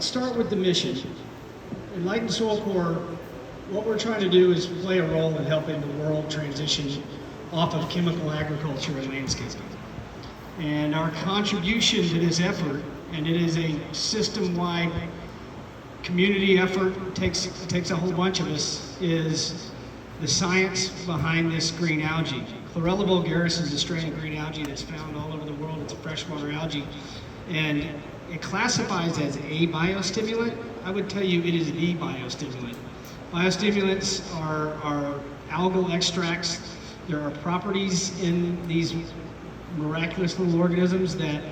I'll start with the mission. Enlightened Soil Corp, what we're trying to do is play a role in helping the world transition off of chemical agriculture and landscaping. And our contribution to this effort, and it is a system-wide community effort, takes a whole bunch of us, is the science behind this green algae. Chlorella vulgaris is a strain of green algae that's found all over the world. It's a freshwater algae, and it classifies as a biostimulant. I would tell you it is the biostimulant. Biostimulants are algal extracts. There are properties in these miraculous little organisms that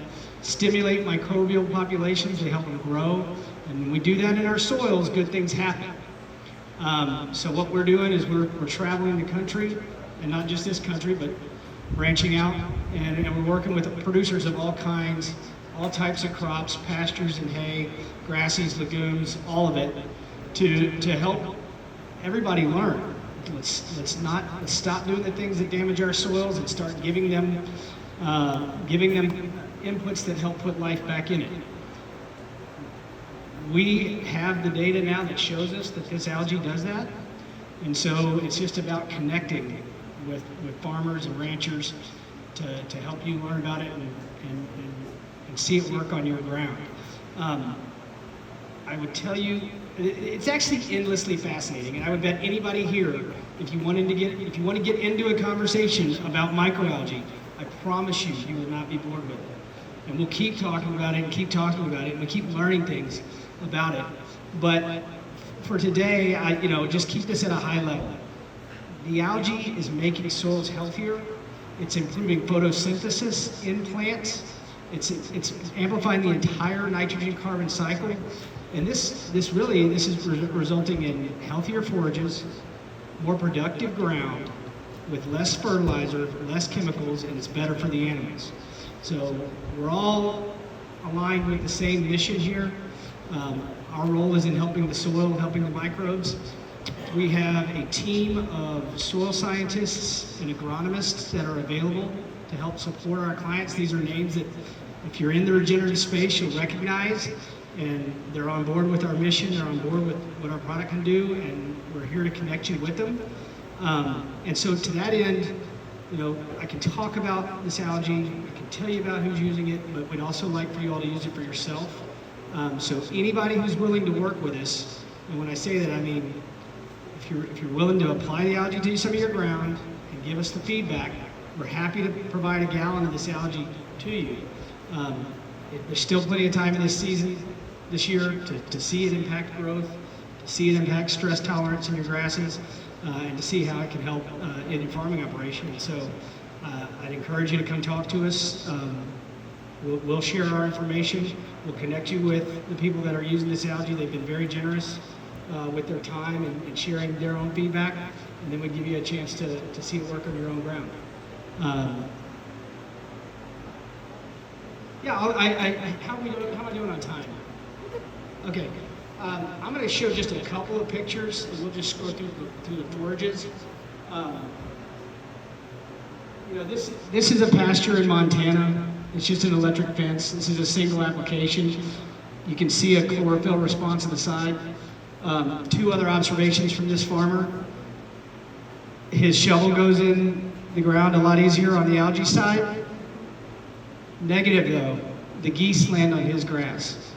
stimulate microbial populations. They help them grow, and when we do that in our soils, good things happen. So what we're doing is we're traveling the country, and not just this country, but branching out, and we're working with producers of all kinds, all types of crops, pastures and hay, grasses, legumes, all of it, to help everybody learn. Let's stop doing the things that damage our soils and start giving them inputs that help put life back in it. We have the data now that shows us that this algae does that, and so it's just about connecting with farmers and ranchers to help you learn about it and see it work on your ground. I would tell you, it's actually endlessly fascinating, and I would bet anybody here, if you want to get into a conversation about microalgae, I promise you will not be bored with it. And we'll keep talking about it and keep talking about it, and we'll keep learning things about it. But for today, just keep this at a high level. The algae is making soils healthier. It's improving photosynthesis in plants. It's amplifying the entire nitrogen-carbon cycle. And this is resulting in healthier forages, more productive ground, with less fertilizer, less chemicals, and it's better for the animals. So we're all aligned with the same mission here. Our role is in helping the soil, helping the microbes. We have a team of soil scientists and agronomists that are available to help support our clients. These are names that, if you're in the regenerative space, you'll recognize, and they're on board with our mission, they're on board with what our product can do, and we're here to connect you with them. And so to that end, I can talk about this algae, I can tell you about who's using it, but we'd also like for you all to use it for yourself. So anybody who's willing to work with us, and when I say that, I mean, if you're willing to apply the algae to some of your ground and give us the feedback, we're happy to provide a gallon of this algae to you. There's still plenty of time in this season, this year, to see it impact growth, to see it impact stress tolerance in your grasses, and to see how it can help in your farming operation. And so I'd encourage you to come talk to us. We'll share our information. We'll connect you with the people that are using this algae. They've been very generous with their time and sharing their own feedback, and then we give you a chance to see it work on your own ground. How am I doing on time? Okay, I'm going to show just a couple of pictures, and we'll just scroll through the forages. This is a pasture in Montana. It's just an electric fence. This is a single application. You can see a chlorophyll response on the side. Two other observations from this farmer. His shovel goes in the ground a lot easier on the algae side. Negative though, the geese land on his grass.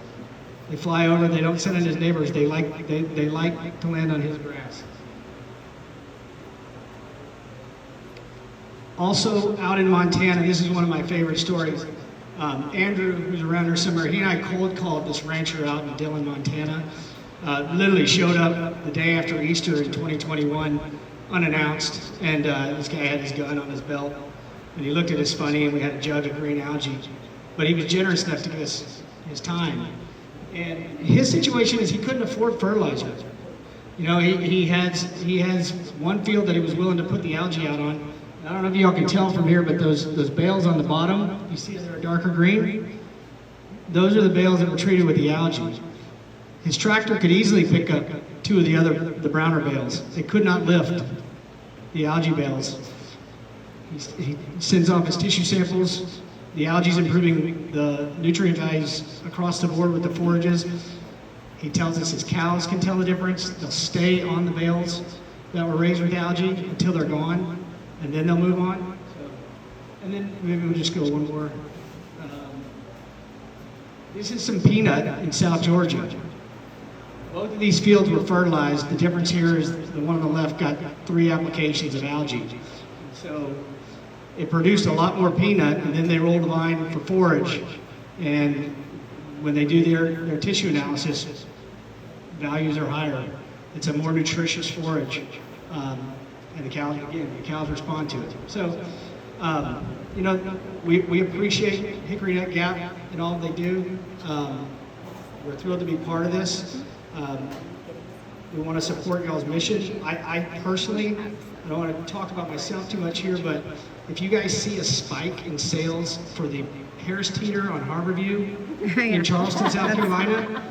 They fly over, they don't sit on his neighbors, they like to land on his grass. Also out in Montana, this is one of my favorite stories. Andrew, who's around here somewhere, he and I cold called this rancher out in Dillon, Montana. Literally showed up the day after Easter in 2021, unannounced, and this guy had his gun on his belt, and he looked at us funny, and we had a jug of green algae, but he was generous enough to give us his time. And his situation is he couldn't afford fertilizer. He has one field that he was willing to put the algae out on. I don't know if y'all can tell from here, but those bales on the bottom, you see they're darker green? Those are the bales that were treated with the algae. His tractor could easily pick up two of the browner bales. They could not lift the algae bales. He sends off his tissue samples. The algae is improving the nutrient values across the board with the forages. He tells us his cows can tell the difference. They'll stay on the bales that were raised with algae until they're gone, and then they'll move on. And then maybe we'll just go one more. This is some peanut in South Georgia. Both of these fields were fertilized. The difference here is the one on the left got 3 applications of algae. So it produced a lot more peanut, and then they rolled the vine for forage. And when they do their tissue analysis, values are higher. It's a more nutritious forage. And the cows respond to it. So, you know, we appreciate Hickory Nut Gap and all they do. We're thrilled to be part of this. We want to support y'all's mission. I personally, I don't want to talk about myself too much here, but if you guys see a spike in sales for the Harris Teeter on Harborview in Charleston, South Carolina,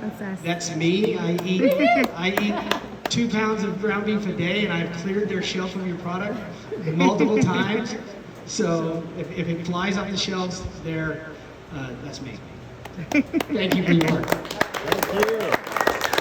that's me. I eat 2 pounds of ground beef a day, and I've cleared their shelf of your product multiple times. So if it flies off the shelves there, that's me. Thank you for your work. Thank you.